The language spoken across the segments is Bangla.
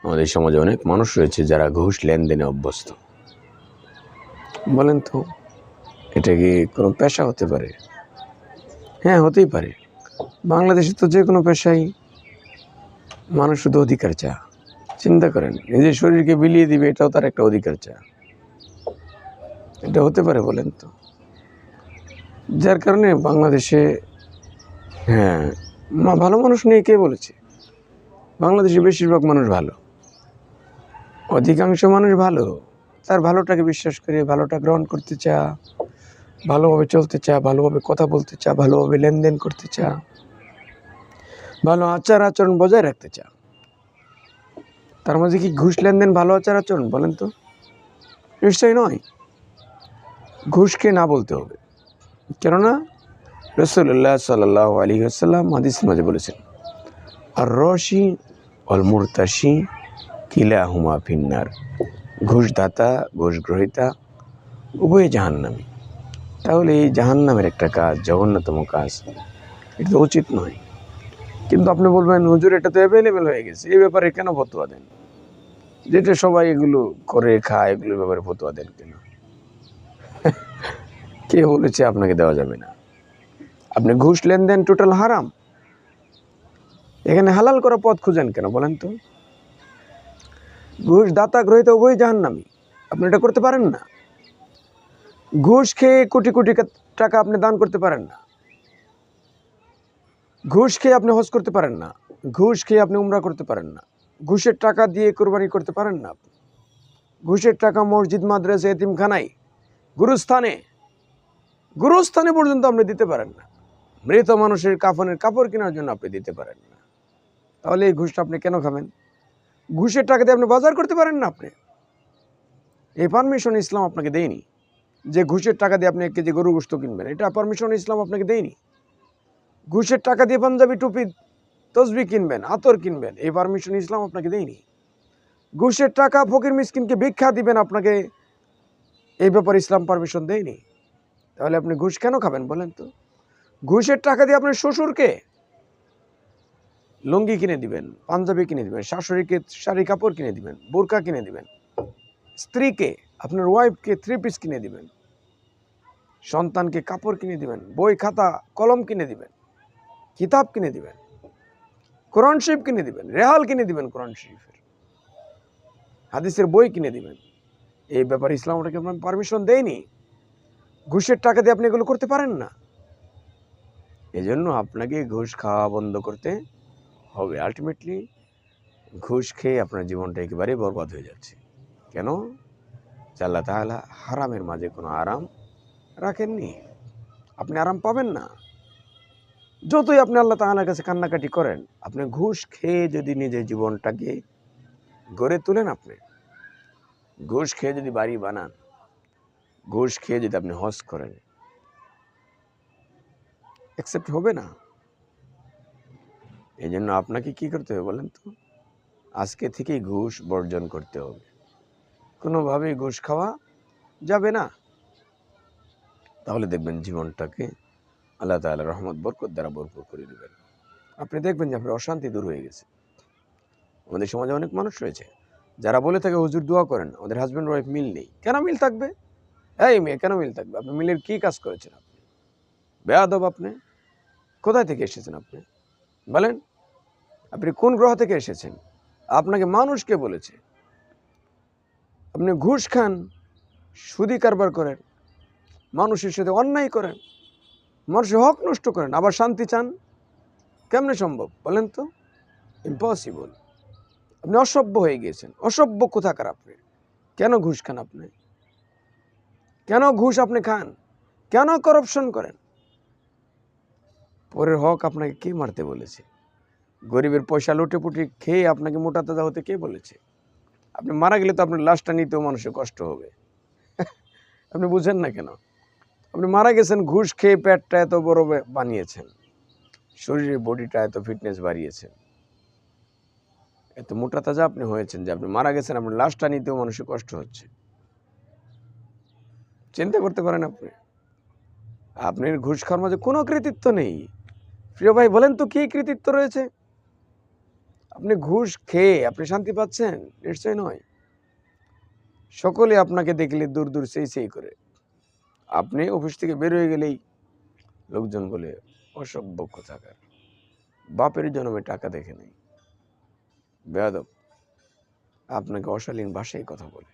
আমাদের সমাজে অনেক মানুষ রয়েছে যারা ঘুষ লেনদেনে অভ্যস্ত। বলেন তো, এটা কি কোনো পেশা হতে পারে? হ্যাঁ, হতেই পারে। বাংলাদেশে তো যে কোনো পেশাই মানুষ শুধু অধিকার চা। চিন্তা করেন, নিজের শরীরকে বিলিয়ে দিবে, এটাও তার একটা অধিকার চা। এটা হতে পারে বলেন তো? যার কারণে বাংলাদেশে, হ্যাঁ, ভালো মানুষ নেই কে বলেছে? বাংলাদেশে বেশিরভাগ মানুষ ভালো, অধিকাংশ মানুষ ভালো। তার ভালোটাকে বিশ্বাস করে ভালোটা গ্রহণ করতে চা, ভালোভাবে চলতে চা, ভালোভাবে কথা বলতে চা, ভালোভাবে লেনদেন করতে চা, ভালো আচার আচরণ বজায় রাখতে চা। তার মাঝে কি ঘুষ লেনদেন ভালো আচার আচরণ বলেন তো? নিশ্চয়ই নয়। ঘুষকে না বলতে হবে, কেননা রাসূলুল্লাহ সাল্লাল্লাহু আলাইহি ওয়াসাল্লাম হাদিসের মাঝে বলেছেন, আর রশি অল মুরতাশি কিলাহুমা ফিন্নার। ঘুষদাতা ঘুষ গ্রহীতা উভয় জাহান্নামী। তাহলে এই জাহান্নামের একটা কাজ, জঘন্যতম কাজ, এটা তো উচিত নয়। কিন্তু আপনি বলবেন, হুজুর এটা তো অ্যাভেলেবেল হয়ে গেছে, এই ব্যাপারে কেন ফতোয়া দেন? যেটা সবাই এগুলো করে খায়, এগুলোর ব্যাপারে ফতোয়া দেন কেন? কে বলেছে আপনাকে দেওয়া যাবে না? আপনি ঘুষ লেনদেন টোটাল হারাম, এখানে হালাল করা পথ খুঁজেন কেন বলেন তো? ঘুষ দাতা গ্রহীতা উভয় জাহান্নামী, আপনি এটা করতে পারেন না। ঘুষ খেয়ে কোটি কোটি টাকা আপনি দান করতে পারেন না। ঘুষ খেয়ে আপনি হজ করতে পারেন না। ঘুষ খেয়ে আপনি উমরা করতে পারেন না। ঘুষের টাকা দিয়ে কোরবানি করতে পারেন না। ঘুষের টাকা মসজিদ, মাদ্রাসা, এতিমখানায়, গুরুস্থানে পর্যন্ত আপনি দিতে পারেন না। মৃত মানুষের কাফনের কাপড় কেনার জন্য আপনি দিতে পারেন না। তাহলে এই ঘুষটা আপনি কেন খাবেন? ঘুষের টাকা দিয়ে আপনি বাজার করতে পারেন না। আপনি এই পারমিশন ইসলাম আপনাকে দেয়নি যে ঘুষের টাকা দিয়ে আপনি 1 কেজি গরু গোশত কিনবেন। এটা পারমিশন ইসলাম আপনাকে দেয়নি। ঘুষের টাকা দিয়ে পাঞ্জাবি, টুপি, তসবি কিনবেন, আতর কিনবেন, এই পারমিশন ইসলাম আপনাকে দেয়নি। ঘুষের টাকা ফকির মিসকিনকে ভিক্ষা দিবেন, আপনাকে এই ব্যাপারে ইসলাম পারমিশন দেয়নি। তাহলে আপনি ঘুষ কেন খাবেন বলেন তো? ঘুষের টাকা দিয়ে আপনার শ্বশুরকে লুঙ্গি কিনে দিবেন, পাঞ্জাবি কিনে দিবেন, শাশুড়িকে শাড়ি কাপড় কিনে দিবেন, বোরকা কিনে দিবেন, স্ত্রীকে, আপনার ওয়াইফকে 3 পিস কিনে দিবেন, সন্তানকে কাপড় কিনে দিবেন, বই খাতা কলম কিনে দিবেন, কিতাব কিনে দিবেন, কোরআন শরীফ কিনে দিবেন, রেহাল কিনে দিবেন, কোরআন শরীফের হাদিসের বই কিনে দিবেন। এই ব্যাপারে ইসলাম ওটাকে আপনার পারমিশন দেয়নি। ঘুষের টাকা দিয়ে আপনি এগুলো করতে পারেন না। এজন্য আপনাকে ঘুষ খাওয়া বন্ধ করতে হবে। আলটিমেটলি ঘুষ খেয়ে আপনার জীবনটা একেবারে বরবাদ হয়ে যাচ্ছে। কেন? আল্লাহ তাআলা হারামের মাঝে কোনো আরাম রাখেননি। আপনি আরাম পাবেন না। যতই আপনি আল্লাহ তাআলার কাছে কান্নাকাটি করেন, আপনি ঘুষ খেয়ে যদি নিজের জীবনটাকে গড়ে তোলেন, আপনি ঘুষ খেয়ে যদি বাড়ি বানান, ঘুষ খেয়ে যদি আপনি হজ করেন, অ্যাকসেপ্ট হবে না। এই জন্য আপনাকে কি করতে হবে বলেন তো? আজকে থেকেই ঘুষ বর্জন করতে হবে। কোনোভাবেই ঘুষ খাওয়া যাবে না। তাহলে দেখবেন জীবনটাকে আল্লাহ তাআলা রহমত বরকত দ্বারা ভরপুর করে দেবেন। আপনি দেখবেন যে আপনার অশান্তি দূর হয়ে গেছে। আমাদের সমাজে অনেক মানুষ রয়েছে যারা বলে থাকে, হুজুর দোয়া করেন, আমাদের হাজব্যান্ড ওয়াইফ মিল নেই। কেন মিল থাকবে? এই মেয়ে, কেন মিল থাকবে? আপনি মিলের কি কাজ করেছেন? আপনি বেয়াদব। আপনি কোথায় থেকে এসেছেন? আপনি বলেন, আপনি কোন গ্রহ থেকে এসেছেন? আপনাকে মানুষ কে বলেছে? আপনি ঘুষ খান, সুদি কারবার করেন, মানুষের সাথে অন্যায় করেন, মানুষের হক নষ্ট করেন, আবার শান্তি চান। কেমনে সম্ভব বলেন তো? ইম্পসিবল। আপনি অসভ্য হয়ে গিয়েছেন। অসভ্য কোথাকার আপনি? কেন ঘুষ খান আপনি? কেন ঘুষ আপনি খান? কেন করাপশন করেন? পরের হক আপনাকে কে মারতে বলেছে? গরিবের পয়সা লুটেপুটি খেয়ে আপনাকে মোটা তাজা হতে কে বলেছে? আপনি মারা গেলে তো আপনার লাশটা নিতেও মানুষের কষ্ট হবে। আপনি বুঝেন না কেন? আপনি মারা গেছেন ঘুষ খেয়ে, পেটটা এত বড় বানিয়েছেন, শরীরের বডিটা এত ফিটনেস বাড়িয়েছেন, এত মোটা তাজা আপনি হয়েছেন যে আপনি মারা গেছেন, আপনার লাশটা নিতেও মানুষের কষ্ট হচ্ছে। চিন্তা করতে পারেন আপনি? আপনার ঘুষ খাওয়ার মাঝে কোনো কৃতিত্ব নেই। প্রিয় ভাই, বলেন তো কি কৃতিত্ব রয়েছে? আপনি ঘুষ খেয়ে আপনি শান্তি পাচ্ছেন? নিশ্চয় নয়। সকলে আপনাকে দেখলে দূর দূর সেই সেই করে। আপনি অফিস থেকে বের হয়ে গেলেই লোকজন বলে অসভ্য কোথাকার, বাপের জন্মে টাকা দেখে নেই, বেয়াদব, আপনাকে অশালীন ভাষায় কথা বলে।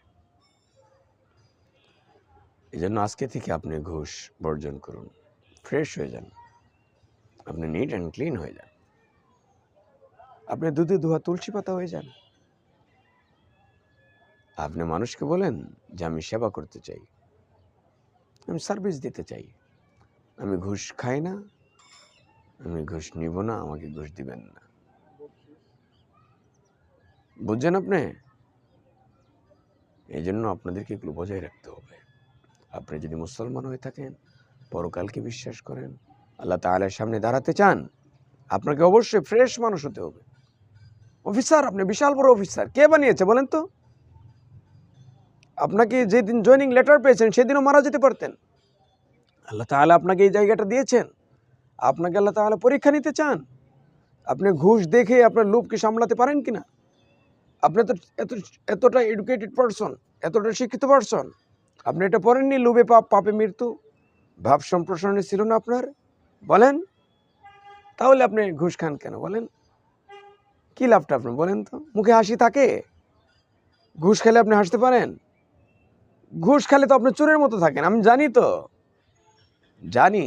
এই জন্য আজকে থেকে আপনি ঘুষ বর্জন করুন, ফ্রেশ হয়ে যান, আপনি নিট অ্যান্ড ক্লিন হয়ে যান, আপনি দুধে ধোয়া তুলসী পাতা হয়ে যান। আপনি মানুষকে বলেন যে আমি সেবা করতে চাই, আমি সার্ভিস দিতে চাই, আমি ঘুষ খাই না, আমি ঘুষ নিব না, আমাকে ঘুষ দিবেন না। বুঝছেন আপনি? এই জন্য আপনাদেরকে এগুলো বজায় রাখতে হবে। আপনি যদি মুসলমান হয়ে থাকেন, পরকালকে বিশ্বাস করেন, আল্লাহ তাআলার সামনে দাঁড়াতে চান, আপনাকে অবশ্যই ফ্রেশ মানুষ হতে হবে। অফিসার, আপনি বিশাল বড় অফিসার, কে বানিয়েছে বলেন তো? আপনাকে যেদিন জয়েনিং লেটার পেয়েছেন সেদিনও মারা যেতে পারতেন। আল্লাহ তাআলা আপনাকে এই জায়গাটা দিয়েছেন, আপনাকে আল্লাহ তাআলা পরীক্ষা নিতে চান। আপনি ঘুষ দেখে আপনার লোভকে সামলাতে পারেন কিনা? আপনি তো এতটা এডুকেটেড পারসন, এতটা শিক্ষিত পারসন, আপনি এটা পড়েননি লোভে পাপ, পাপে মৃত্যু, ভাব সম্প্রসারণে ছিল না আপনার? বলেন, তাহলে আপনি ঘুষ খান কেন বলেন? কি লাভটা আপনার বলেন তো? মুখে হাসি থাকে? ঘুষ খেলে আপনি হাসতে পারেন? ঘুষ খেলে তো আপনি চোরের মতো থাকেন। আমি জানি তো, জানি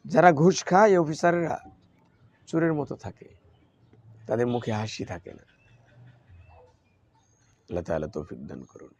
যারা ঘুষ খায় অফিসাররা চোরের মতো থাকে, তাদের মুখে হাসি থাকে না। আল্লাহ তাআলা তৌফিক দান করুন।